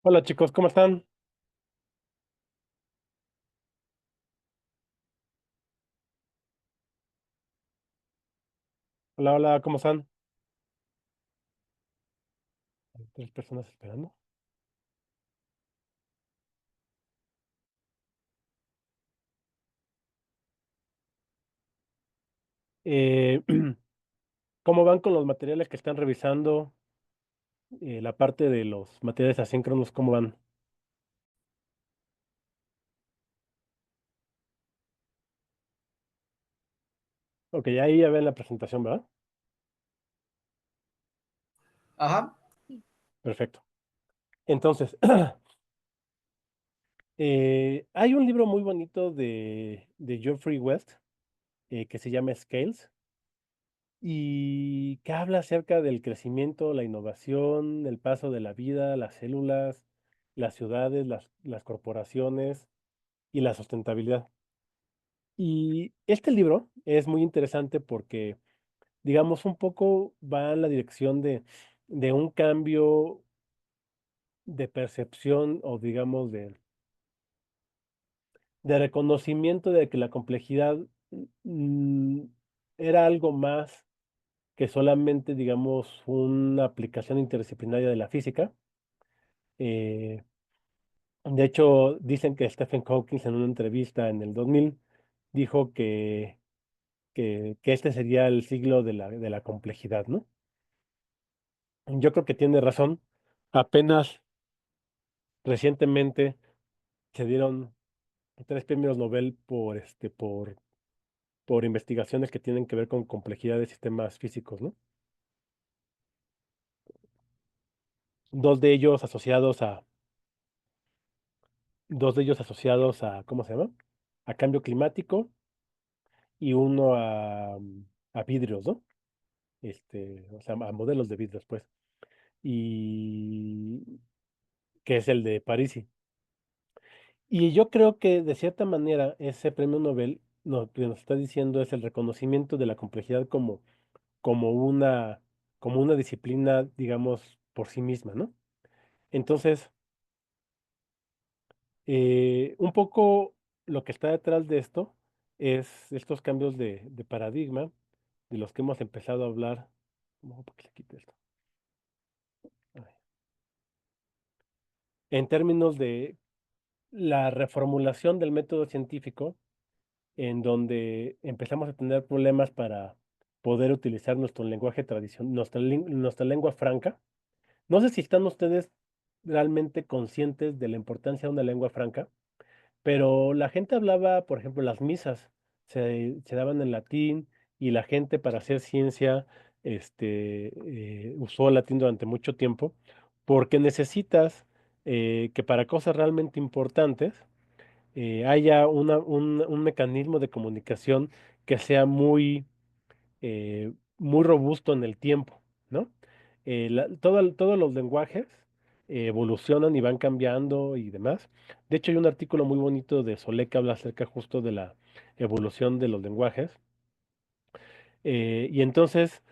Hola chicos, ¿cómo están? Hola, hola, ¿cómo están? Hay tres personas esperando. Eh, ¿Cómo van con los materiales que están revisando? La parte de los materiales asíncronos, ¿cómo van? Ok, ahí ya ven la presentación, ¿verdad? Ajá. Perfecto. Entonces, hay un libro muy bonito de Geoffrey West que se llama Scales y que habla acerca del crecimiento, la innovación, el paso de la vida, las células, las ciudades, las corporaciones y la sustentabilidad. Y este libro es muy interesante porque, digamos, un poco va en la dirección de un cambio de percepción o, digamos, de reconocimiento de que la complejidad mm, era algo más que solamente, digamos, una aplicación interdisciplinaria de la física. Eh, de hecho, dicen que Stephen Hawking en una entrevista en el 2000 dijo que este sería el siglo de la complejidad, ¿no? Yo creo que tiene razón. Apenas recientemente se dieron tres premios Nobel por investigaciones que tienen que ver con complejidad de sistemas físicos, ¿no? Dos de ellos asociados a, dos de ellos asociados a, ¿cómo se llama? A cambio climático y uno a vidrios, ¿no? O sea, a modelos de vidrios, pues. Y que es el de París. Y yo creo que de cierta manera ese premio Nobel lo que nos está diciendo es el reconocimiento de la complejidad como como una disciplina, digamos, por sí misma, ¿no? Entonces, un poco lo que está detrás de esto es estos cambios de paradigma de los que hemos empezado a hablar. ¿Cómo para que se quite esto? Ay. En términos de la reformulación del método científico en donde empezamos a tener problemas para poder utilizar nuestro lenguaje tradicional, nuestra lengua franca. No sé si están ustedes realmente conscientes de la importancia de una lengua franca, pero la gente hablaba, por ejemplo, las misas se daban en latín y la gente para hacer ciencia usó el latín durante mucho tiempo porque necesitas que para cosas realmente importantes haya un mecanismo de comunicación que sea muy robusto en el tiempo, ¿no? Todos los lenguajes evolucionan y van cambiando y demás. De hecho, hay un artículo muy bonito de Solé que habla acerca justo de la evolución de los lenguajes. Y entonces,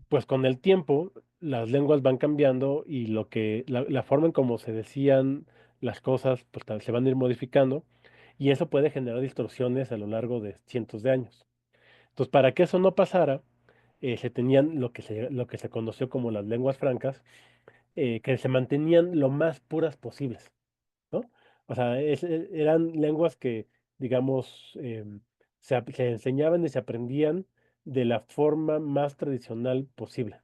pues con el tiempo, las lenguas van cambiando y la forma en cómo se decían las cosas, pues se van a ir modificando y eso puede generar distorsiones a lo largo de cientos de años. Entonces, para que eso no pasara, se tenían lo que se conoció como las lenguas francas, que se mantenían lo más puras posibles, ¿no? O sea, eran lenguas que, digamos, se enseñaban y se aprendían de la forma más tradicional posible.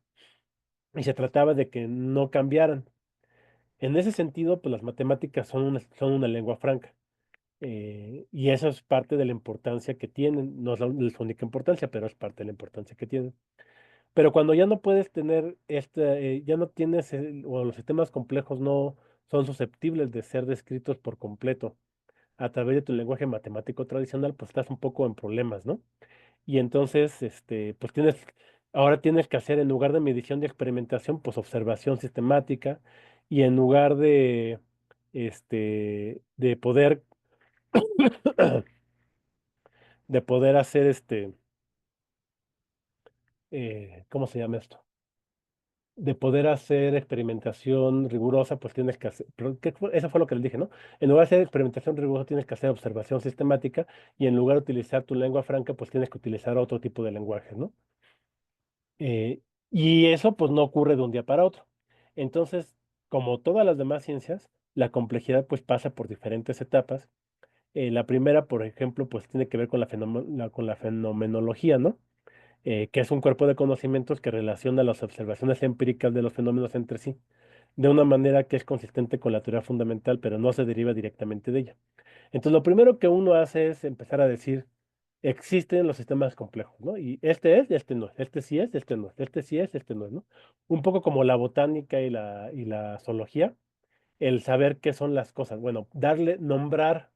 Y se trataba de que no cambiaran. En ese sentido, pues las matemáticas son una lengua franca. Y eso es parte de la importancia que tienen. No es la única importancia, pero es parte de la importancia que tienen. Pero cuando ya no puedes tener ya no tienes, o los sistemas complejos no son susceptibles de ser descritos por completo a través de tu lenguaje matemático tradicional, pues estás un poco en problemas, ¿no? Y entonces, pues ahora tienes que hacer en lugar de medición de experimentación, pues observación sistemática, y en lugar de poder, de poder hacer ¿cómo se llama esto? de poder hacer experimentación rigurosa, pues tienes que hacer, eso fue lo que les dije, ¿no? En lugar de hacer experimentación rigurosa, tienes que hacer observación sistemática y en lugar de utilizar tu lengua franca, pues tienes que utilizar otro tipo de lenguaje, ¿no? Eh, y eso pues no ocurre de un día para otro. Entonces, como todas las demás ciencias, la complejidad pues pasa por diferentes etapas. La primera, por ejemplo, pues tiene que ver con con la fenomenología, ¿no? Que es un cuerpo de conocimientos que relaciona las observaciones empíricas de los fenómenos entre sí, de una manera que es consistente con la teoría fundamental, pero no se deriva directamente de ella. Entonces, lo primero que uno hace es empezar a decir, existen los sistemas complejos, ¿no? Y este es, este no es, este sí es, este no es, este sí es, este no es, ¿no? Un poco como la botánica y y la zoología, el saber qué son las cosas, bueno, nombrar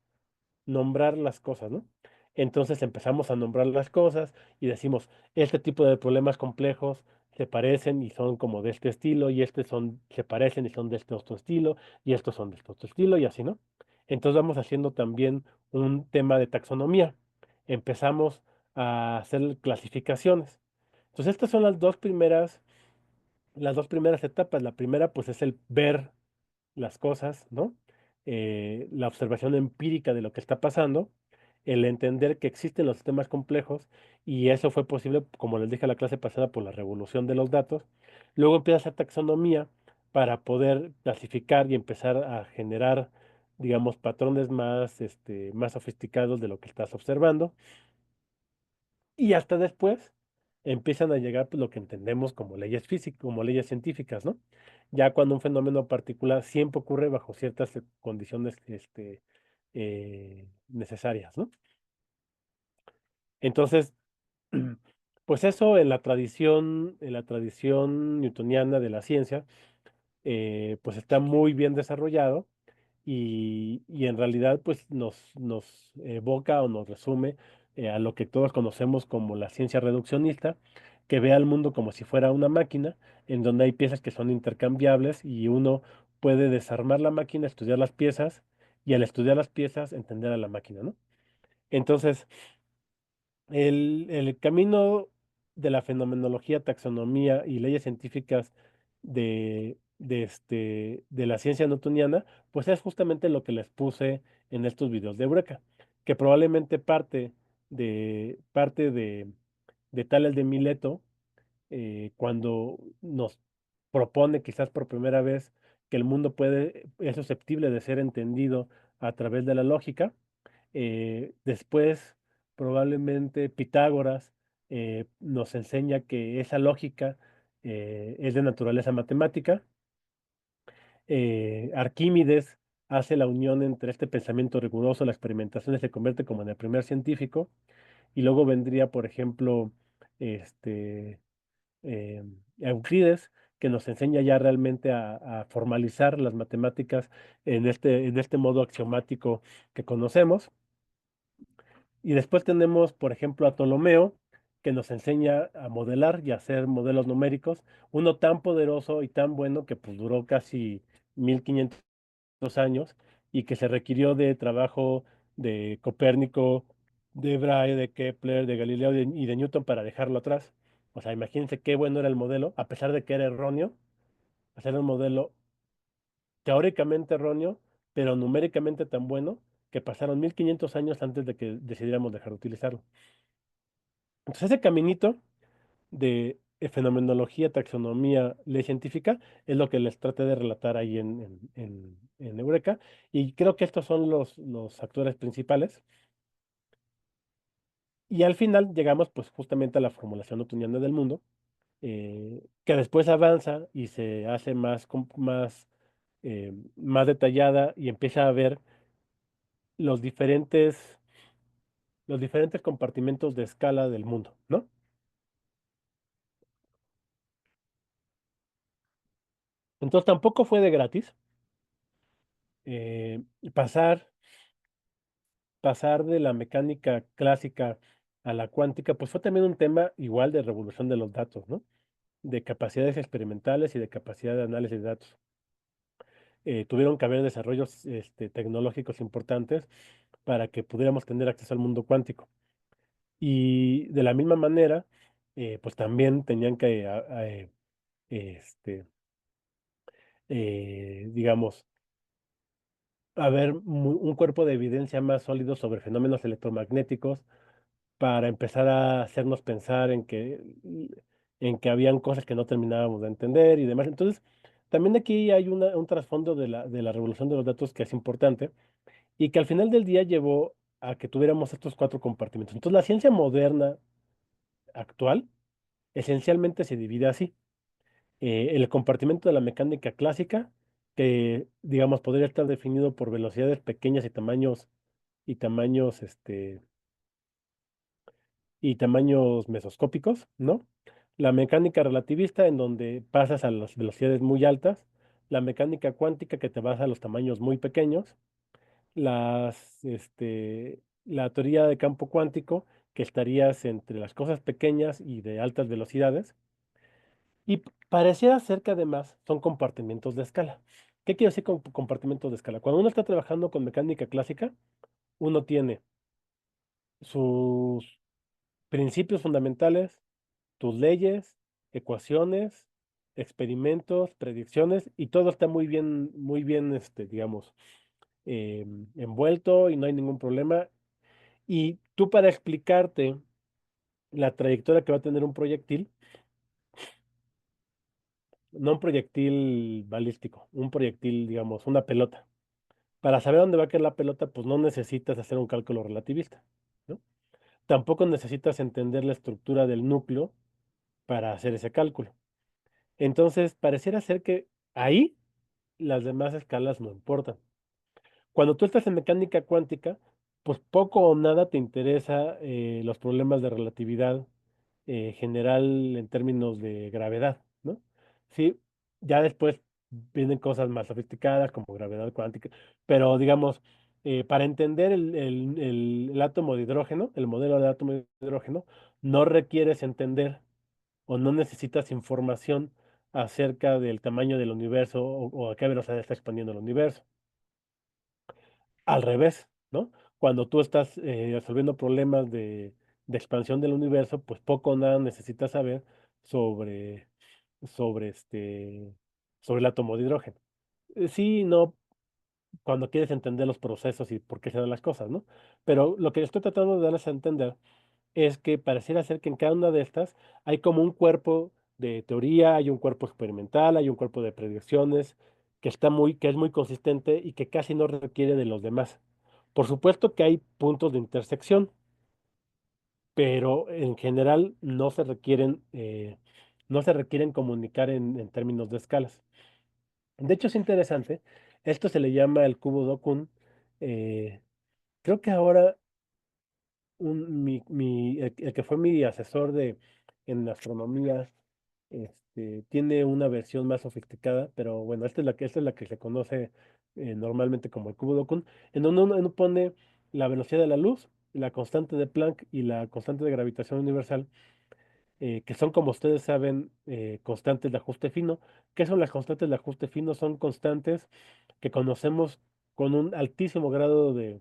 las cosas, ¿no? Entonces empezamos a nombrar las cosas y decimos, este tipo de problemas complejos se parecen y son como de este estilo, y se parecen y son de este otro estilo, y estos son de este otro estilo, y así, ¿no? Entonces vamos haciendo también un tema de taxonomía. Empezamos a hacer clasificaciones. Entonces estas son las dos primeras etapas. La primera, pues, es el ver las cosas, ¿no? La observación empírica de lo que está pasando, el entender que existen los sistemas complejos, y eso fue posible, como les dije en la clase pasada, por la revolución de los datos. Luego empieza a hacer taxonomía para poder clasificar y empezar a generar, digamos, patrones más sofisticados de lo que estás observando. Y hasta después empiezan a llegar pues, lo que entendemos como leyes físicas, como leyes científicas, ¿no? Ya cuando un fenómeno particular siempre ocurre bajo ciertas condiciones necesarias, ¿no? Entonces, pues eso en la tradición newtoniana de la ciencia, pues está muy bien desarrollado y en realidad pues nos evoca o nos resume a lo que todos conocemos como la ciencia reduccionista, que ve al mundo como si fuera una máquina, en donde hay piezas que son intercambiables y uno puede desarmar la máquina, estudiar las piezas y al estudiar las piezas entender a la máquina, ¿no? Entonces, el camino de la fenomenología, taxonomía y leyes científicas de la ciencia newtoniana, pues es justamente lo que les puse en estos videos de Eureka, que probablemente parte de Tales de Mileto, cuando nos propone quizás por primera vez que el mundo es susceptible de ser entendido a través de la lógica. Después, probablemente Pitágoras nos enseña que esa lógica es de naturaleza matemática. Arquímedes hace la unión entre este pensamiento riguroso, la experimentación, y se convierte como en el primer científico. Y luego vendría, por ejemplo, este, eh, Euclides, que nos enseña ya realmente a formalizar las matemáticas en este modo axiomático que conocemos. Y después tenemos, por ejemplo, a Ptolomeo, que nos enseña a modelar y a hacer modelos numéricos, uno tan poderoso y tan bueno que pues duró casi 1500 años y que se requirió de trabajo de Copérnico, de Brahe, de Kepler, de Galileo y de Newton para dejarlo atrás. O sea, imagínense qué bueno era el modelo, a pesar de que era erróneo, hacer un modelo teóricamente erróneo, pero numéricamente tan bueno que pasaron 1500 años antes de que decidiéramos dejar de utilizarlo. Entonces, ese caminito de fenomenología, taxonomía, ley científica, es lo que les traté de relatar ahí en Eureka. Y creo que estos son los actores principales. Y al final llegamos pues justamente a la formulación newtoniana del mundo, que después avanza y se hace más detallada y empieza a ver los diferentes, los diferentes compartimentos de escala del mundo, ¿no? Entonces tampoco fue de gratis. Y pasar de la mecánica clásica a la cuántica, pues fue también un tema igual de revolución de los datos, ¿no? De capacidades experimentales y de capacidad de análisis de datos. Tuvieron que haber desarrollos tecnológicos importantes para que pudiéramos tener acceso al mundo cuántico. Y de la misma manera, pues también tenían que este, digamos, haber un cuerpo de evidencia más sólido sobre fenómenos electromagnéticos para empezar a hacernos pensar en que habían cosas que no terminábamos de entender y demás. Entonces, también aquí hay un trasfondo de la revolución de los datos que es importante y que al final del día llevó a que tuviéramos estos cuatro compartimentos. Entonces, la ciencia moderna actual esencialmente se divide así. El compartimento de la mecánica clásica, que digamos podría estar definido por velocidades pequeñas y tamaños mesoscópicos, ¿no? La mecánica relativista, en donde pasas a las velocidades muy altas, la mecánica cuántica, que te vas a los tamaños muy pequeños, la teoría de campo cuántico, que estarías entre las cosas pequeñas y de altas velocidades, y pareciera ser que además son compartimentos de escala. ¿Qué quiere decir con compartimentos de escala? Cuando uno está trabajando con mecánica clásica, uno tiene sus principios fundamentales, tus leyes, ecuaciones, experimentos, predicciones, y todo está muy bien, digamos, envuelto y no hay ningún problema. Y tú para explicarte la trayectoria que va a tener un proyectil, no un proyectil balístico, un proyectil, digamos, una pelota. Para saber dónde va a caer la pelota, pues no necesitas hacer un cálculo relativista, ¿no? Tampoco necesitas entender la estructura del núcleo para hacer ese cálculo. Entonces, pareciera ser que ahí las demás escalas no importan. Cuando tú estás en mecánica cuántica, pues poco o nada te interesa los problemas de relatividad general en términos de gravedad, ¿no? Sí, ya después vienen cosas más sofisticadas como gravedad cuántica, pero digamos, para entender el átomo de hidrógeno, el modelo del átomo de hidrógeno, no requieres entender o no necesitas información acerca del tamaño del universo o a qué velocidad está expandiendo el universo. Al revés, ¿no? Cuando tú estás resolviendo problemas de expansión del universo, pues poco o nada necesitas saber sobre, sobre sobre el átomo de hidrógeno. Sí, no, cuando quieres entender los procesos y por qué se dan las cosas, ¿no? Pero lo que estoy tratando de darles a entender es que pareciera ser que en cada una de estas hay como un cuerpo de teoría, hay un cuerpo experimental, hay un cuerpo de predicciones que es muy consistente y que casi no requiere de los demás. Por supuesto que hay puntos de intersección, pero en general no se requieren comunicar en términos de escalas. De hecho, es interesante, esto se le llama el cubo Dokun. eh, Creo que ahora el que fue mi asesor en astronomía, tiene una versión más sofisticada, pero bueno, esta es la que se conoce normalmente como el cubo de Occam, en donde uno pone la velocidad de la luz, la constante de Planck y la constante de gravitación universal, que son, como ustedes saben, constantes de ajuste fino. ¿Qué son las constantes de ajuste fino? Son constantes que conocemos con un altísimo grado de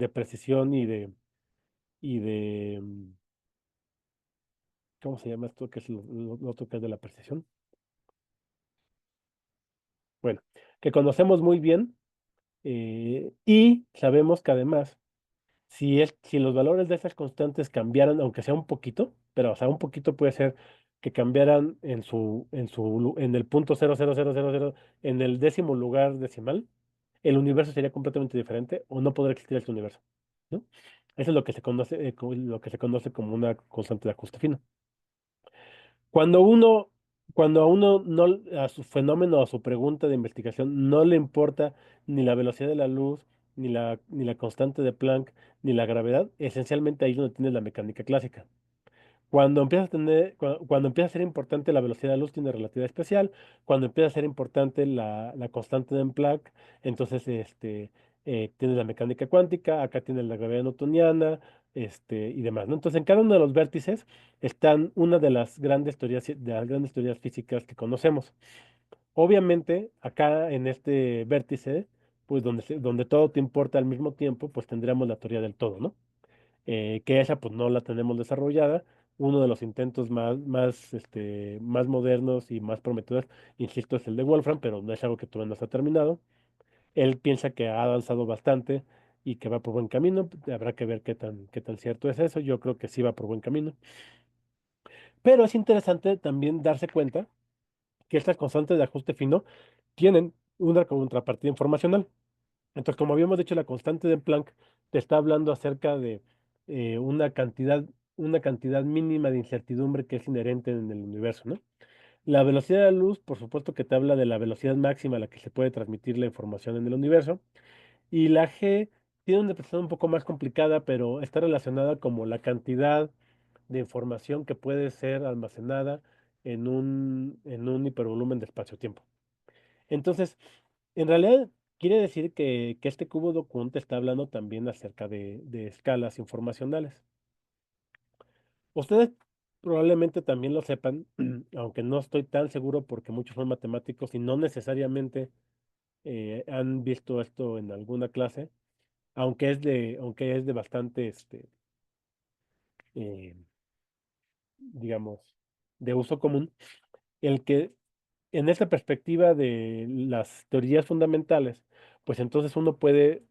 precisión y de, ¿cómo se llama esto? Que es lo otro que es de la precisión. Bueno, que conocemos muy bien y sabemos que además, si los valores de esas constantes cambiaran, aunque sea un poquito, pero o sea, un poquito puede ser que cambiaran en el punto 0,0000, en el décimo lugar decimal, el universo sería completamente diferente o no podría existir este universo, ¿no? Eso es lo que se conoce como una constante de ajuste fino. Cuando uno, cuando a uno no, a su fenómeno, a su pregunta de investigación, no le importa ni la velocidad de la luz, ni la constante de Planck, ni la gravedad, esencialmente ahí es donde tienes la mecánica clásica. Cuando empieza a ser importante la velocidad de la luz, tiene relatividad especial. Cuando empieza a ser importante la constante de Planck, entonces tienes la mecánica cuántica, acá tienes la gravedad newtoniana, y demás, ¿no? Entonces, en cada uno de los vértices están una de las grandes teorías físicas que conocemos. Obviamente, acá en este vértice, pues donde todo te importa al mismo tiempo, pues tendríamos la teoría del todo, ¿no? Que esa pues no la tenemos desarrollada, Uno de los intentos más modernos y más prometedores, insisto, es el de Wolfram, pero no es algo que todavía no está terminado. Él piensa que ha avanzado bastante y que va por buen camino. Habrá que ver qué tan cierto es eso. Yo creo que sí va por buen camino. Pero es interesante también darse cuenta que estas constantes de ajuste fino tienen una contrapartida informacional. Entonces, como habíamos dicho, la constante de Planck te está hablando acerca de eh, una cantidad, una cantidad mínima de incertidumbre que es inherente en el universo, ¿no? La velocidad de la luz, por supuesto que te habla de la velocidad máxima a la que se puede transmitir la información en el universo. Y la G tiene una expresión un poco más complicada, pero está relacionada como la cantidad de información que puede ser almacenada en un hipervolumen de espacio-tiempo. Entonces, en realidad quiere decir que este cubo de Kuhn te está hablando también acerca de escalas informacionales. Ustedes probablemente también lo sepan, aunque no estoy tan seguro porque muchos son matemáticos y no necesariamente han visto esto en alguna clase, aunque es de bastante, eh, digamos, de uso común, el que en esta perspectiva de las teorías fundamentales, pues entonces uno puede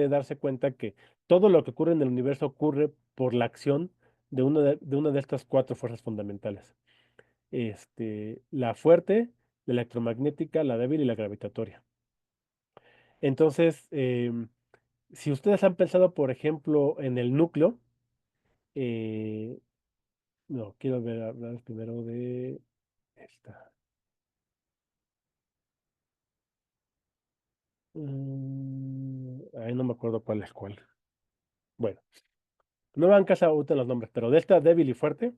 darse cuenta que todo lo que ocurre en el universo ocurre por la acción de una de estas cuatro fuerzas fundamentales. La fuerte, la electromagnética, la débil y la gravitatoria. Entonces, si ustedes han pensado, por ejemplo, en el núcleo, eh, no, quiero ver, hablar primero de esta. Ahí no me acuerdo cuál es cuál. Bueno, no me van casa ahorita los nombres, pero de esta débil y fuerte,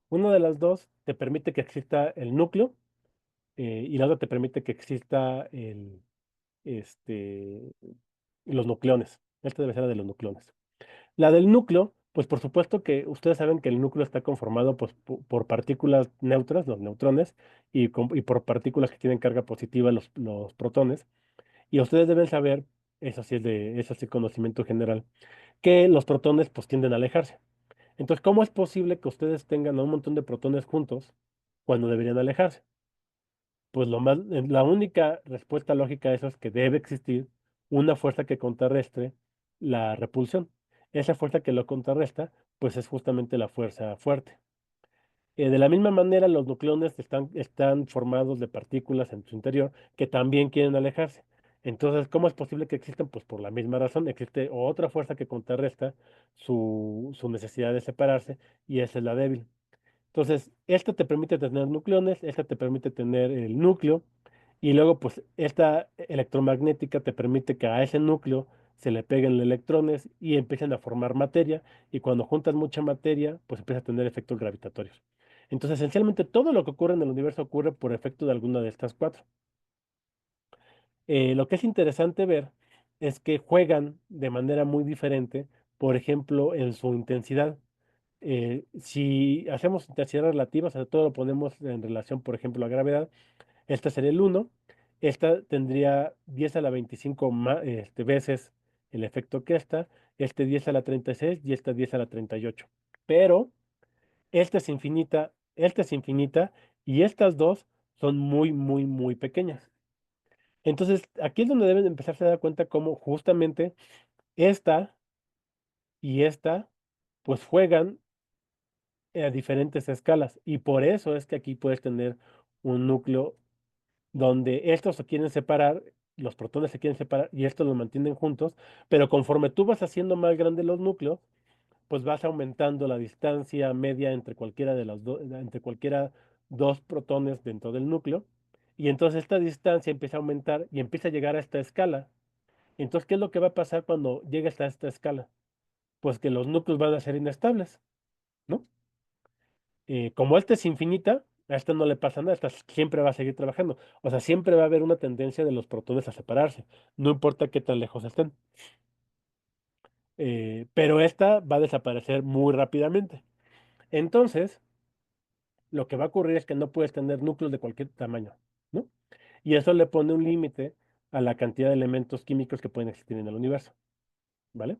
una de las dos te permite que exista el núcleo y la otra te permite que exista este, los nucleones. Esta debe ser la de los nucleones. La del núcleo, pues por supuesto que ustedes saben que el núcleo está conformado pues, por partículas neutras, los neutrones, y por partículas que tienen carga positiva, los protones. Y ustedes deben saber, eso sí conocimiento general, que los protones pues tienden a alejarse. Entonces, ¿cómo es posible que ustedes tengan a un montón de protones juntos cuando deberían alejarse? Pues la única respuesta lógica a eso es que debe existir una fuerza que contrarrestre la repulsión. Esa fuerza que lo contrarresta, pues es justamente la fuerza fuerte. De la misma manera, los nucleones están formados de partículas en su interior que también quieren alejarse. Entonces, ¿cómo es posible que existan? Pues por la misma razón, existe otra fuerza que contrarresta su necesidad de separarse y esa es la débil. Entonces, esta te permite tener nucleones, esta te permite tener el núcleo y luego, pues, esta electromagnética te permite que a ese núcleo se le peguen electrones y empiecen a formar materia y cuando juntas mucha materia, pues empieza a tener efectos gravitatorios. Entonces, esencialmente todo lo que ocurre en el universo ocurre por efecto de alguna de estas cuatro. Lo que es interesante ver es que juegan de manera muy diferente, por ejemplo, en su intensidad. Si hacemos intensidad relativa, o sea, todo lo ponemos en relación, por ejemplo, a gravedad, esta sería el 1, esta tendría 10 a la 25 veces el efecto que este 10 a la 36 y esta 10 a la 38. Pero esta es infinita y estas dos son muy, muy, muy pequeñas. Entonces, aquí es donde deben empezarse a dar cuenta cómo justamente esta y esta, pues juegan a diferentes escalas. Y por eso es que aquí puedes tener un núcleo donde estos se quieren separar, los protones se quieren separar y estos los mantienen juntos, pero conforme tú vas haciendo más grandes los núcleos, pues vas aumentando la distancia media entre cualquiera de las dos, entre cualquiera dos protones dentro del núcleo. Y entonces esta distancia empieza a aumentar y empieza a llegar a esta escala. Entonces, ¿qué es lo que va a pasar cuando llegue hasta esta escala? Pues que los núcleos van a ser inestables, ¿no? Como esta es infinita, a esta no le pasa nada, esta siempre va a seguir trabajando. O sea, siempre va a haber una tendencia de los protones a separarse, no importa qué tan lejos estén. Pero esta va a desaparecer muy rápidamente. Entonces, lo que va a ocurrir es que no puedes tener núcleos de cualquier tamaño, ¿no? Y eso le pone un límite a la cantidad de elementos químicos que pueden existir en el universo, ¿vale?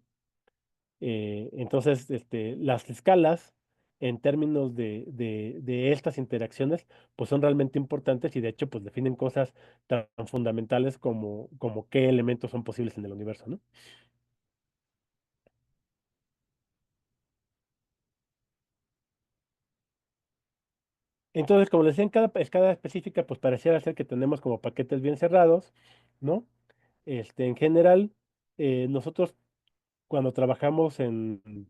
Entonces, las escalas en términos de estas interacciones, pues son realmente importantes y de hecho, pues definen cosas tan fundamentales como qué elementos son posibles en el universo, ¿no? Entonces, como les decía, en cada escala específica, pues pareciera ser que tenemos como paquetes bien cerrados, ¿no? En general, nosotros cuando trabajamos en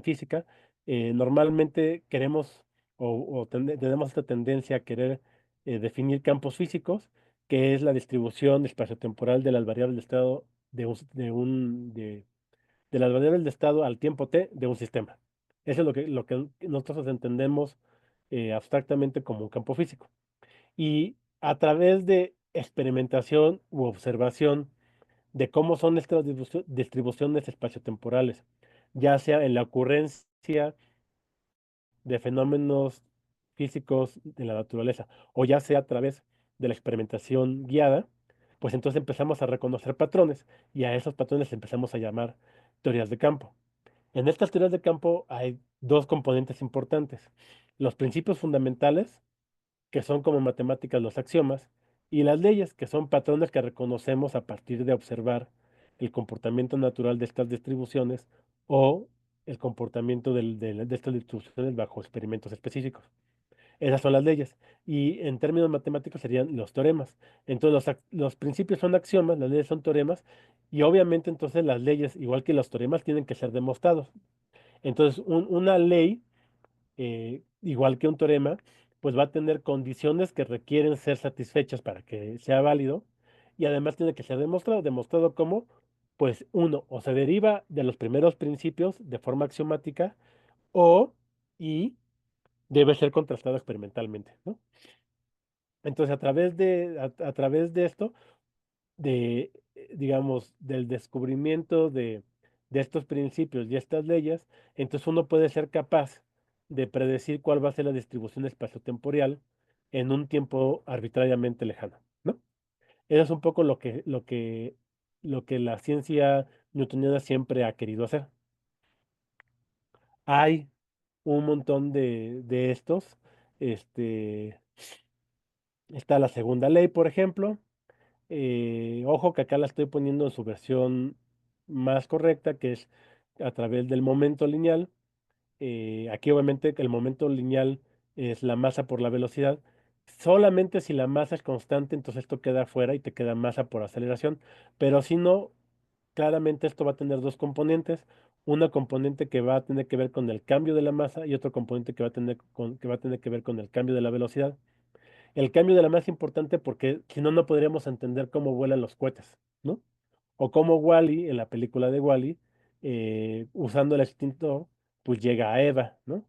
física, normalmente queremos tenemos esta tendencia a querer definir campos físicos, que es la distribución espaciotemporal de las variables de estado de las variables de estado al tiempo t de un sistema. Eso es lo que nosotros entendemos abstractamente como un campo físico. Y a través de experimentación u observación de cómo son estas distribuciones espaciotemporales, ya sea en la ocurrencia de fenómenos físicos de la naturaleza o ya sea a través de la experimentación guiada, pues entonces empezamos a reconocer patrones y a esos patrones empezamos a llamar teorías de campo. En estas teorías de campo hay dos componentes importantes: los principios fundamentales, que son como matemáticas los axiomas, y las leyes, que son patrones que reconocemos a partir de observar el comportamiento natural de estas distribuciones o el comportamiento de estas distribuciones bajo experimentos específicos. Esas son las leyes. Y en términos matemáticos serían los teoremas. Entonces los principios son axiomas, las leyes son teoremas, y obviamente entonces las leyes, igual que los teoremas, tienen que ser demostrados. Entonces una ley igual que un teorema, pues va a tener condiciones que requieren ser satisfechas para que sea válido y además tiene que ser demostrado. ¿Demostrado cómo? Pues uno, o se deriva de los primeros principios de forma axiomática o y debe ser contrastado experimentalmente, ¿no? Entonces, a través de esto, digamos, del descubrimiento de estos principios y estas leyes, entonces uno puede ser capaz de predecir cuál va a ser la distribución espaciotemporal en un tiempo arbitrariamente lejano, ¿no? Eso es un poco lo que la ciencia newtoniana siempre ha querido hacer. Hay un montón de estos. Este, Está la segunda ley, por ejemplo. Ojo que acá la estoy poniendo en su versión más correcta, que es a través del momento lineal. Aquí obviamente el momento lineal es la masa por la velocidad. Solamente si la masa es constante, entonces esto queda fuera y te queda masa por aceleración. Pero si no, claramente esto va a tener dos componentes. Una componente que va a tener que ver con el cambio de la masa y otro componente que va a tener que ver con el cambio de la velocidad. El cambio de la masa es importante porque si no, no podríamos entender cómo vuelan los cohetes, ¿no? O cómo Wally, en la película de Wally, usando el extintor, pues llega a Eva, ¿no?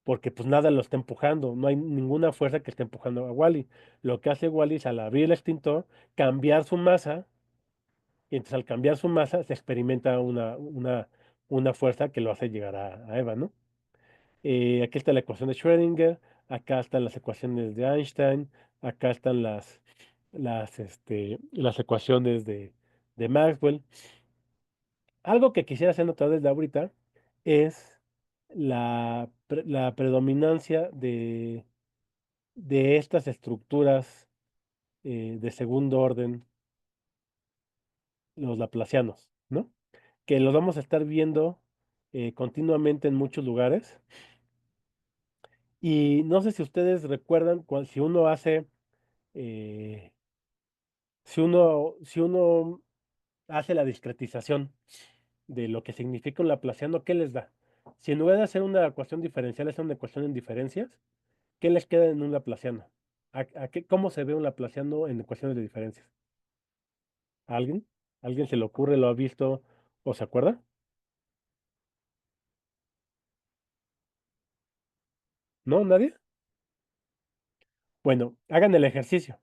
Porque pues nada lo está empujando, no hay ninguna fuerza que esté empujando a Wally. Lo que hace Wally es al abrir el extintor, cambiar su masa, y entonces al cambiar su masa se experimenta una fuerza que lo hace llegar a Eva, ¿no? Aquí está la ecuación de Schrödinger, acá están las ecuaciones de Einstein, acá están las ecuaciones de Maxwell. Algo que quisiera hacer notar desde ahorita es la predominancia de estas estructuras de segundo orden, los laplacianos, ¿no? Que los vamos a estar viendo continuamente en muchos lugares. Y no sé si ustedes recuerdan, si uno hace eh, si uno hace la discretización de lo que significa un laplaciano, ¿qué les da? Si en lugar de hacer una ecuación diferencial es una ecuación en diferencias, ¿qué les queda en un laplaciano? ¿Cómo se ve un laplaciano en ecuaciones de diferencias? ¿A alguien? ¿A alguien se le ocurre, lo ha visto o se acuerda? ¿No? ¿Nadie? Bueno, hagan el ejercicio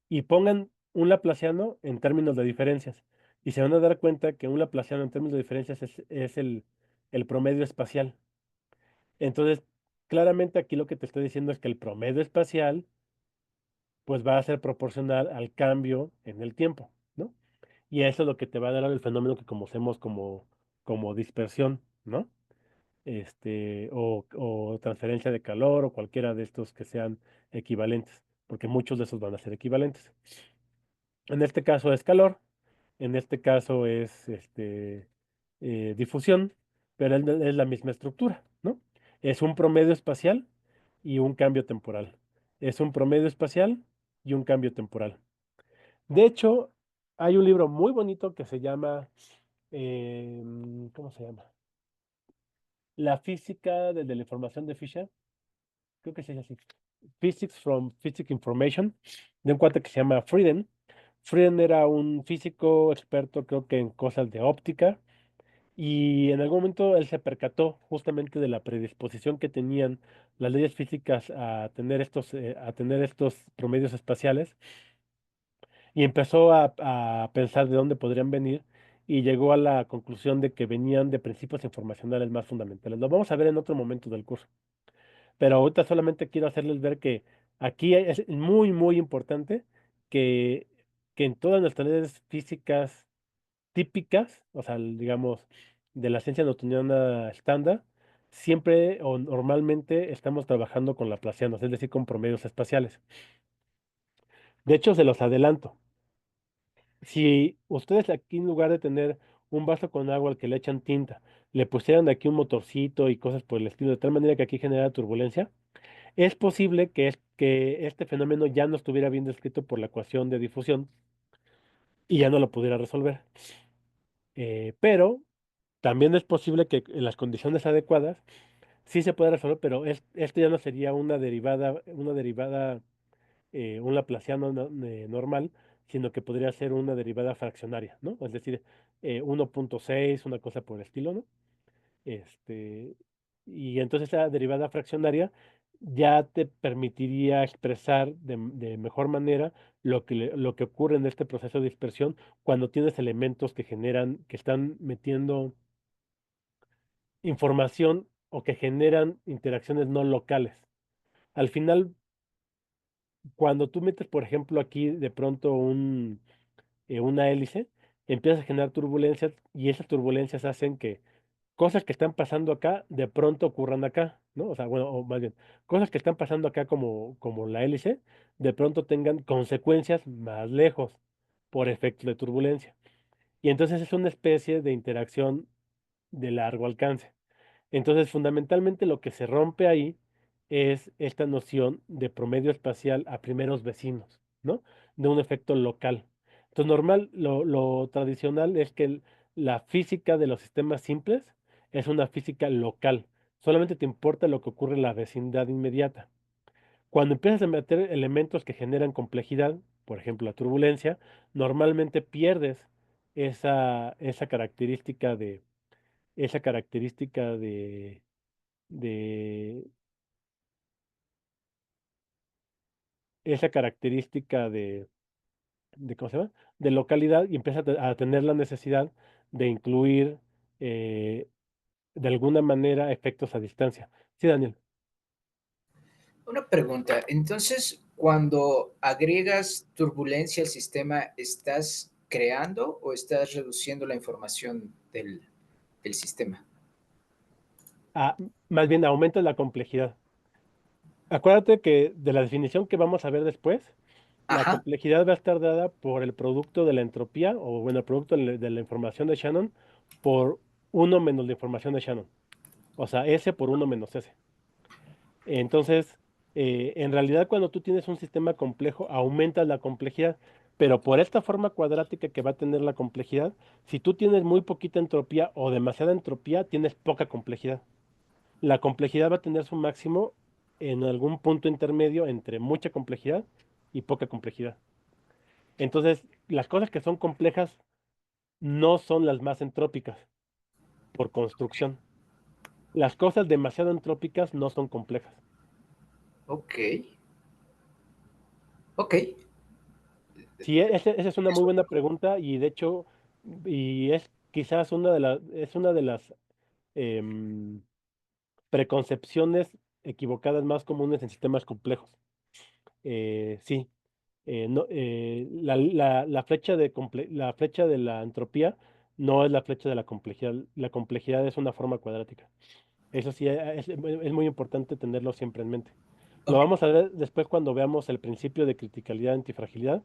y pongan un laplaciano en términos de diferencias. Y se van a dar cuenta que un laplaciano en términos de diferencias es el promedio espacial. Entonces, claramente aquí lo que te estoy diciendo es que el promedio espacial, pues va a ser proporcional al cambio en el tiempo, ¿no? Y eso es lo que te va a dar el fenómeno que conocemos como dispersión, ¿no? O transferencia de calor o cualquiera de estos que sean equivalentes, porque muchos de esos van a ser equivalentes. En este caso es calor, en este caso es difusión, pero es la misma estructura, ¿no? Es un promedio espacial y un cambio temporal. Es un promedio espacial y un cambio temporal. De hecho, hay un libro muy bonito que se llama, ¿cómo se llama? La física de la información de Fisher, creo que se llama así, Physics from Physics Information, de un cuate que se llama Frieden. Frieden era un físico experto, creo que en cosas de óptica, y en algún momento él se percató justamente de la predisposición que tenían las leyes físicas a tener estos promedios espaciales, y empezó a pensar de dónde podrían venir, y llegó a la conclusión de que venían de principios informacionales más fundamentales. Lo vamos a ver en otro momento del curso. Pero ahorita solamente quiero hacerles ver que aquí es muy, muy importante que, que en todas nuestras leyes físicas típicas, o sea, digamos, de la ciencia newtoniana estándar, siempre o normalmente estamos trabajando con laplacianos, es decir, con promedios espaciales. De hecho, se los adelanto. Si ustedes aquí, en lugar de tener un vaso con agua al que le echan tinta, le pusieran aquí un motorcito y cosas por el estilo, de tal manera que aquí genera turbulencia, es posible que este fenómeno ya no estuviera bien descrito por la ecuación de difusión y ya no lo pudiera resolver. Pero también es posible que en las condiciones adecuadas sí se pueda resolver, pero esto ya no sería un laplaciano normal, sino que podría ser una derivada fraccionaria, ¿no? Es decir, 1.6, una cosa por el estilo, ¿no? Este, y entonces esa derivada fraccionaria ya te permitiría expresar de mejor manera lo que ocurre en este proceso de dispersión cuando tienes elementos que están metiendo información o que generan interacciones no locales. Al final, cuando tú metes, por ejemplo, aquí de pronto una hélice, empiezas a generar turbulencias y esas turbulencias hacen que cosas que están pasando acá de pronto ocurran acá, ¿no? O sea, bueno, o más bien, cosas que están pasando acá como la hélice, de pronto tengan consecuencias más lejos por efecto de turbulencia. Y entonces es una especie de interacción de largo alcance. Entonces, fundamentalmente lo que se rompe ahí es esta noción de promedio espacial a primeros vecinos, ¿no? De un efecto local. Entonces, lo tradicional es que la física de los sistemas simples es una física local. Solamente te importa lo que ocurre en la vecindad inmediata. Cuando empiezas a meter elementos que generan complejidad, por ejemplo, la turbulencia, normalmente pierdes esa característica esa característica de esa característica ¿cómo se llama? De localidad, y empieza a tener la necesidad de incluir eh, de alguna manera efectos a distancia. Sí, Daniel. Una pregunta, entonces, cuando agregas turbulencia al sistema, ¿estás creando o estás reduciendo la información del sistema? Ah, más bien aumenta la complejidad. Acuérdate que de la definición que vamos a ver después, la Ajá, complejidad va a estar dada por el producto de la entropía, o bueno, el producto de la información de Shannon, por uno menos la información de Shannon. O sea, S por uno menos S. Entonces, en realidad cuando tú tienes un sistema complejo, aumentas la complejidad, pero por esta forma cuadrática que va a tener la complejidad, si tú tienes muy poquita entropía o demasiada entropía, tienes poca complejidad. La complejidad va a tener su máximo en algún punto intermedio entre mucha complejidad y poca complejidad. Entonces, las cosas que son complejas no son las más entrópicas por construcción. Las cosas demasiado entrópicas no son complejas. ok, ok. Sí, esa es una muy Eso, buena pregunta, y de hecho, y es quizás es una de las em, preconcepciones equivocadas más comunes en sistemas complejos. Sí, no, la flecha la flecha de la entropía no es la flecha de la complejidad. La complejidad es una forma cuadrática. Eso sí, es muy importante tenerlo siempre en mente. Lo Ok, vamos a ver después cuando veamos el principio de criticalidad antifragilidad,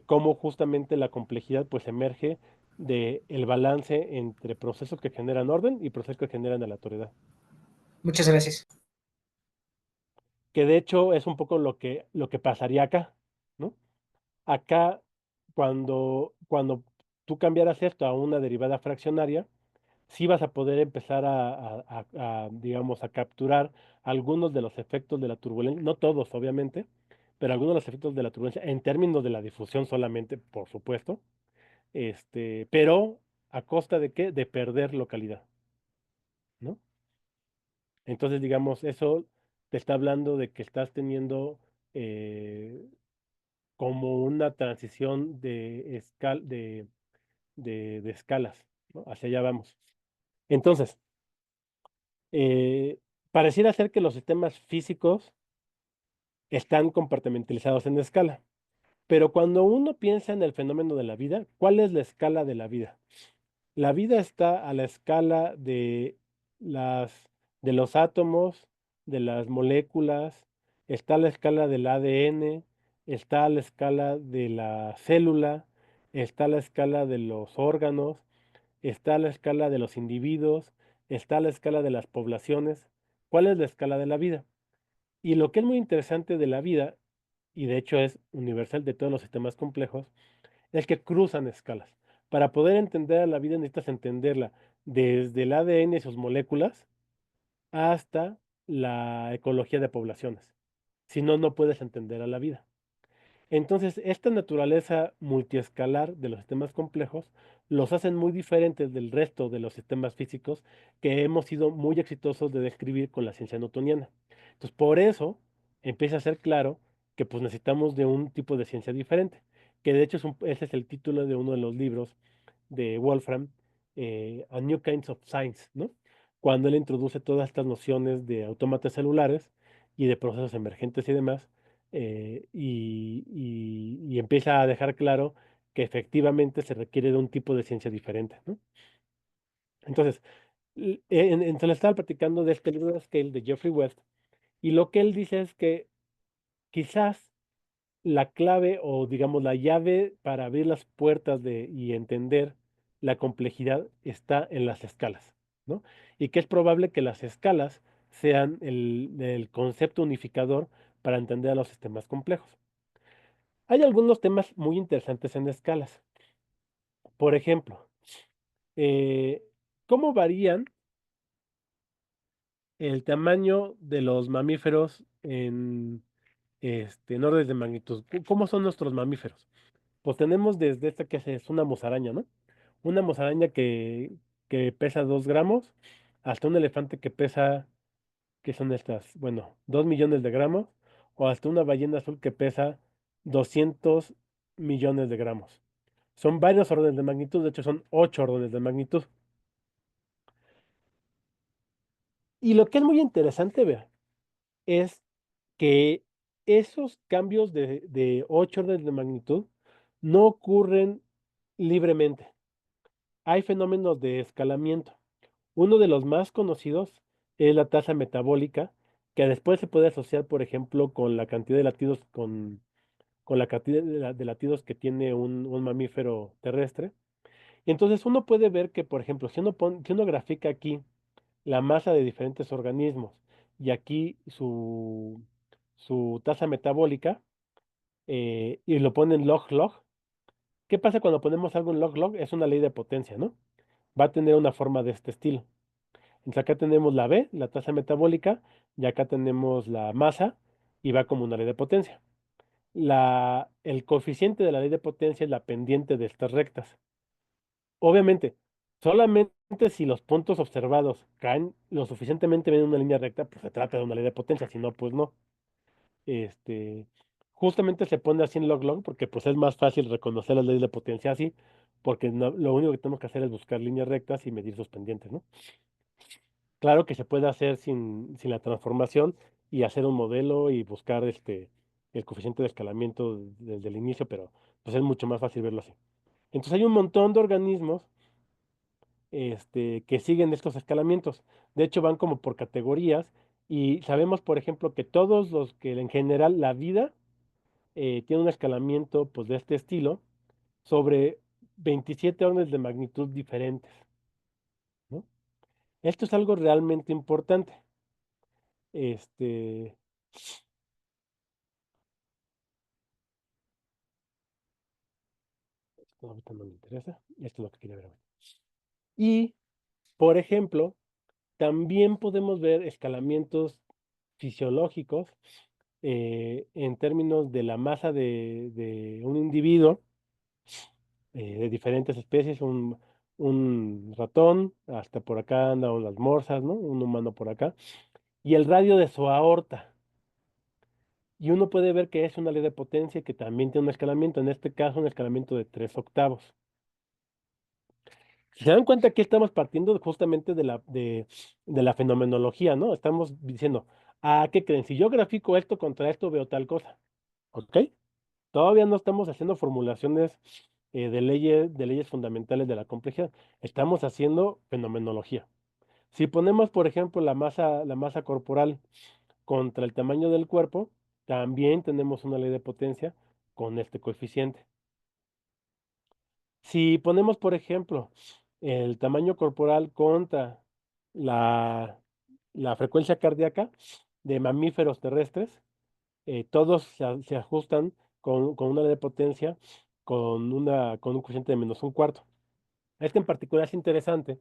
cómo justamente la complejidad pues emerge del balance entre procesos que generan orden y procesos que generan aleatoriedad. muchas gracias. Que de hecho es un poco lo que pasaría acá, ¿no? Acá, cuando tú cambiaras esto a una derivada fraccionaria, sí vas a poder empezar digamos, a capturar algunos de los efectos de la turbulencia, no todos, obviamente, pero algunos de los efectos de la turbulencia en términos de la difusión solamente, por supuesto, pero ¿a costa de qué? De perder localidad, ¿no? Entonces, digamos, eso te está hablando de que estás teniendo eh, como una transición de escalas, ¿no? Hacia allá vamos. Entonces, eh, pareciera ser que los sistemas físicos están compartimentalizados en escala, pero cuando uno piensa en el fenómeno de la vida, ¿cuál es la escala de la vida? La vida está a la escala las, de los átomos, de las moléculas, está a la escala del ADN, está a la escala de la célula, está a la escala de los órganos, está a la escala de los individuos, está a la escala de las poblaciones. ¿Cuál es la escala de la vida? Y lo que es muy interesante de la vida, y de hecho es universal de todos los sistemas complejos, es que cruzan escalas. Para poder entender a la vida necesitas entenderla desde el ADN y sus moléculas hasta la ecología de poblaciones. Si no, no puedes entender a la vida. Entonces, esta naturaleza multiescalar de los sistemas complejos los hacen muy diferentes del resto de los sistemas físicos que hemos sido muy exitosos de describir con la ciencia newtoniana. Entonces, por eso empieza a ser claro que pues necesitamos de un tipo de ciencia diferente, que de hecho ese es el título de uno de los libros de Wolfram, A New Kinds of Science, ¿no? Cuando él introduce todas estas nociones de autómatas celulares y de procesos emergentes y demás, y empieza a dejar claro que efectivamente se requiere de un tipo de ciencia diferente, ¿no? Entonces, entonces estaba platicando de este libro de Scale de Jeffrey West, y lo que él dice es que quizás la clave o digamos la llave para abrir las puertas y entender la complejidad está en las escalas, ¿no? Y que es probable que las escalas sean el concepto unificador para entender a los sistemas complejos. Hay algunos temas muy interesantes en escalas. Por ejemplo, eh, ¿cómo varían el tamaño de los mamíferos en órdenes de magnitud? ¿Cómo son nuestros mamíferos? Pues tenemos desde esta que es una musaraña, ¿no? Una musaraña que pesa 2 gramos, hasta un elefante que pesa, ¿qué son estas? Bueno, 2 millones de gramos, o hasta una ballena azul que pesa 200 millones de gramos. Son varios órdenes de magnitud, de hecho son 8 órdenes de magnitud. Y lo que es muy interesante ver es que esos cambios de 8 órdenes de magnitud no ocurren libremente. Hay fenómenos de escalamiento. Uno de los más conocidos es la tasa metabólica, que después se puede asociar, por ejemplo, con la cantidad de latidos, con la cantidad de latidos que tiene un mamífero terrestre. Y entonces uno puede ver que, por ejemplo, si uno grafica aquí la masa de diferentes organismos y aquí su tasa metabólica, y lo pone en log-log, ¿qué pasa cuando ponemos algo en log-log? Es una ley de potencia, ¿no? Va a tener una forma de este estilo. Entonces acá tenemos la B, la tasa metabólica, y acá tenemos la masa, y va como una ley de potencia. El coeficiente de la ley de potencia es la pendiente de estas rectas. Obviamente, solamente si los puntos observados caen lo suficientemente bien en una línea recta, pues se trata de una ley de potencia, si no, pues no. Este, Justamente se pone así en log-log porque pues es más fácil reconocer las leyes de potencia así, porque lo único que tenemos que hacer es buscar líneas rectas y medir sus pendientes, ¿no? Claro que se puede hacer sin la transformación y hacer un modelo y buscar el coeficiente de escalamiento desde el inicio, pero pues es mucho más fácil verlo así. Entonces hay un montón de organismos que siguen estos escalamientos. De hecho, van como por categorías y sabemos, por ejemplo, que todos los que en general la vida tiene un escalamiento pues, de este estilo sobre 27 órdenes de magnitud diferentes, ¿no? Esto es algo realmente importante. Este, esto ahorita no me interesa, esto es lo que quería ver ahorita. Y, por ejemplo, también podemos ver escalamientos fisiológicos en términos de la masa de un individuo de diferentes especies, un ratón, hasta por acá andan las morsas, ¿no? Un humano por acá, y el radio de su aorta. Y uno puede ver que es una ley de potencia que también tiene un escalamiento, en este caso un escalamiento de 3 octavos. Si se dan cuenta que estamos partiendo justamente de la fenomenología, ¿no? Estamos diciendo, ¿qué creen? Si yo grafico esto contra esto, veo tal cosa, ¿ok? Todavía no estamos haciendo formulaciones de leyes fundamentales de la complejidad. Estamos haciendo fenomenología. Si ponemos, por ejemplo, la masa corporal contra el tamaño del cuerpo, también tenemos una ley de potencia con este coeficiente. Si ponemos, por ejemplo, el tamaño corporal contra la, la frecuencia cardíaca de mamíferos terrestres, todos se ajustan con una ley de potencia con un coeficiente de -1/4. Este en particular es interesante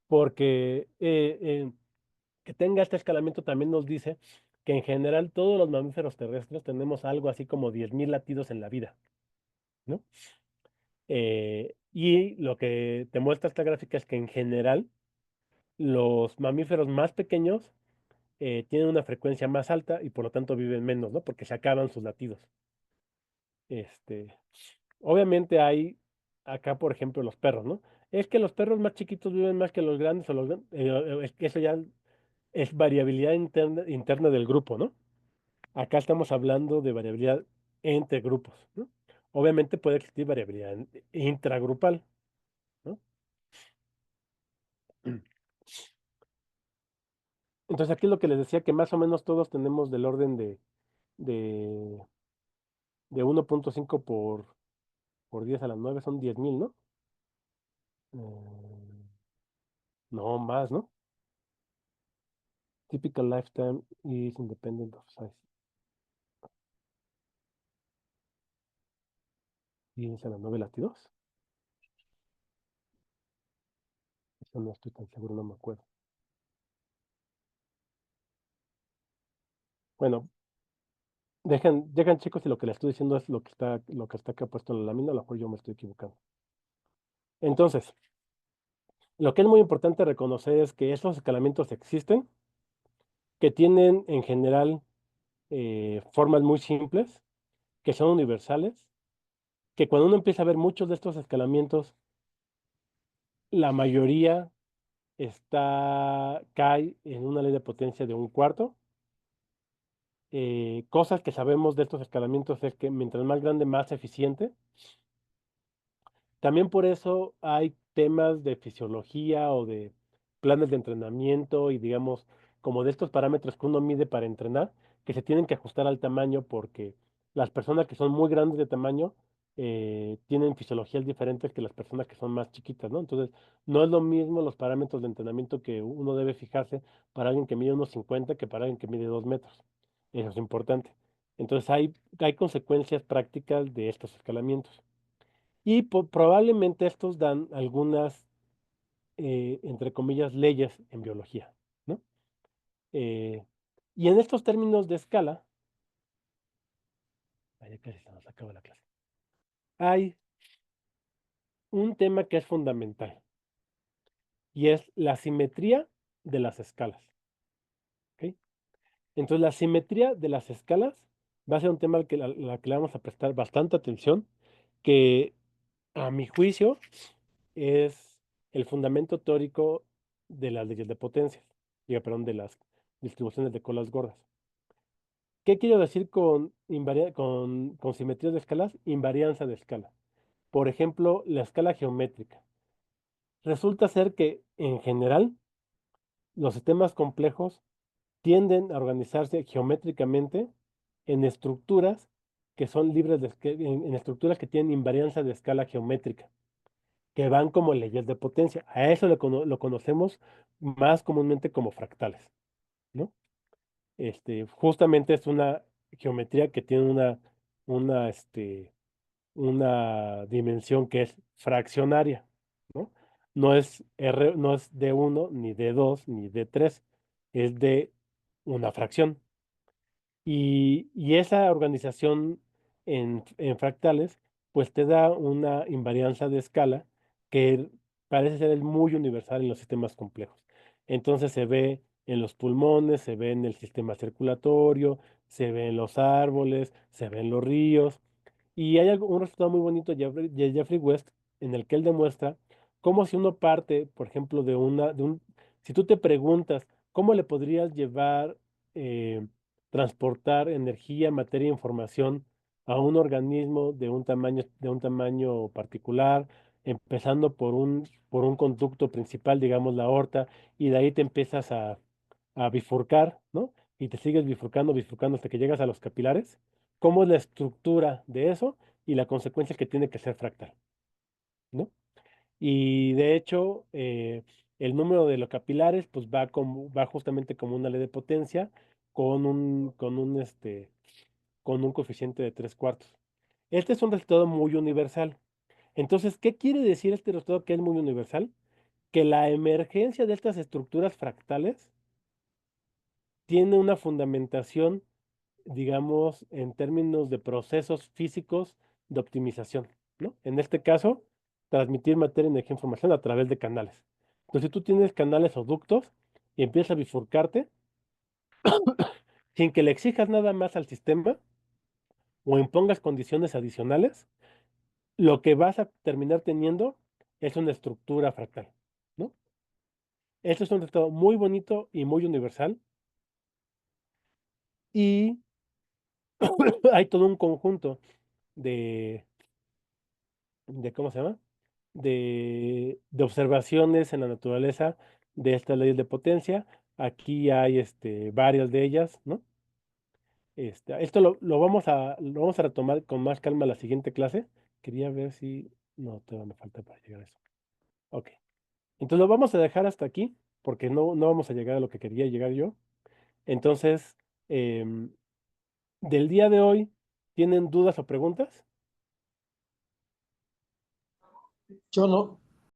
porque que tenga este escalamiento también nos dice que en general todos los mamíferos terrestres tenemos algo así como 10.000 latidos en la vida, ¿no? Y lo que te muestra esta gráfica es que en general los mamíferos más pequeños tienen una frecuencia más alta y por lo tanto viven menos, ¿no? Porque se acaban sus latidos. Este, obviamente hay acá, por ejemplo, los perros, ¿no? Es que los perros más chiquitos viven más que los grandes, es que eso ya es variabilidad interna del grupo, ¿no? Acá estamos hablando de variabilidad entre grupos, ¿no? Obviamente puede existir variabilidad intragrupal, ¿no? Entonces aquí lo que les decía que más o menos todos tenemos del orden de, de 1.5 por 10 a la 9 son 10.000, ¿no? No, más, ¿no? Typical lifetime is independent of size. 10 a la 9 latidos. Eso no estoy tan seguro, no me acuerdo. Bueno, dejan chicos si lo que les estoy diciendo es lo que está acá puesto en la lámina, a lo mejor yo me estoy equivocando. Entonces, lo que es muy importante reconocer es que esos escalamientos existen, que tienen en general formas muy simples, que son universales, que cuando uno empieza a ver muchos de estos escalamientos, la mayoría cae en una ley de potencia de 1/4. Cosas que sabemos de estos escalamientos es que mientras más grande, más eficiente. También por eso hay temas de fisiología o de planes de entrenamiento y digamos, como de estos parámetros que uno mide para entrenar, que se tienen que ajustar al tamaño porque las personas que son muy grandes de tamaño tienen fisiologías diferentes que las personas que son más chiquitas, ¿no? Entonces, no es lo mismo los parámetros de entrenamiento que uno debe fijarse para alguien que mide unos 50 que para alguien que mide 2 metros. Eso es importante. Entonces, hay consecuencias prácticas de estos escalamientos. Y probablemente estos dan algunas, entre comillas, leyes en biología, ¿no? Eh, y en estos términos de escala, ya casi se nos acaba la clase, hay un tema que es fundamental y es la simetría de las escalas, ¿ok? Entonces, la simetría de las escalas va a ser un tema al que, la que le vamos a prestar bastante atención, que a mi juicio es el fundamento teórico de las leyes de potencias, perdón, de las distribuciones de colas gordas. ¿Qué quiero decir con simetrías de escalas? Invarianza de escala. Por ejemplo, la escala geométrica. Resulta ser que en general los sistemas complejos tienden a organizarse geométricamente en estructuras que son libres en estructuras que tienen invarianza de escala geométrica, que van como leyes de potencia. A eso lo conocemos más comúnmente como fractales, ¿no? Justamente es una geometría que tiene una, este, una dimensión que es fraccionaria, ¿no? No es de uno ni de 2 ni de 3, es de una fracción. Y esa organización en fractales, pues te da una invarianza de escala que parece ser muy universal en los sistemas complejos. Entonces se ve en los pulmones, se ve en el sistema circulatorio, se ve en los árboles, se ve en los ríos. Y hay un resultado muy bonito de Jeffrey West en el que él demuestra cómo si uno parte, por ejemplo, si tú te preguntas cómo le podrías llevar, transportar energía, materia e información a un organismo de un tamaño particular, empezando por un conducto principal, digamos la aorta, y de ahí te empiezas a bifurcar, ¿no? Y te sigues bifurcando, bifurcando hasta que llegas a los capilares. ¿Cómo es la estructura de eso y la consecuencia que tiene que ser fractal, ¿no? Y de hecho, el número de los capilares, pues va justamente como una ley de potencia con un coeficiente de 3/4. Este es un resultado muy universal. Entonces, ¿qué quiere decir este resultado que es muy universal? Que la emergencia de estas estructuras fractales tiene una fundamentación, digamos, en términos de procesos físicos de optimización, ¿no? En este caso, transmitir materia, energía, información a través de canales. Entonces, si tú tienes canales o ductos y empiezas a bifurcarte, sin que le exijas nada más al sistema o impongas condiciones adicionales, lo que vas a terminar teniendo es una estructura fractal, ¿no? Esto es un resultado muy bonito y muy universal, y hay todo un conjunto de, ¿cómo se llama? De observaciones en la naturaleza de estas leyes de potencia. Aquí hay varias de ellas, ¿no? Esto lo vamos a retomar con más calma la siguiente clase. Quería ver si... No, todavía me falta para llegar a eso. Ok. Entonces lo vamos a dejar hasta aquí, porque no vamos a llegar a lo que quería llegar yo. Entonces, em, del día de hoy, ¿tienen dudas o preguntas? Yo no.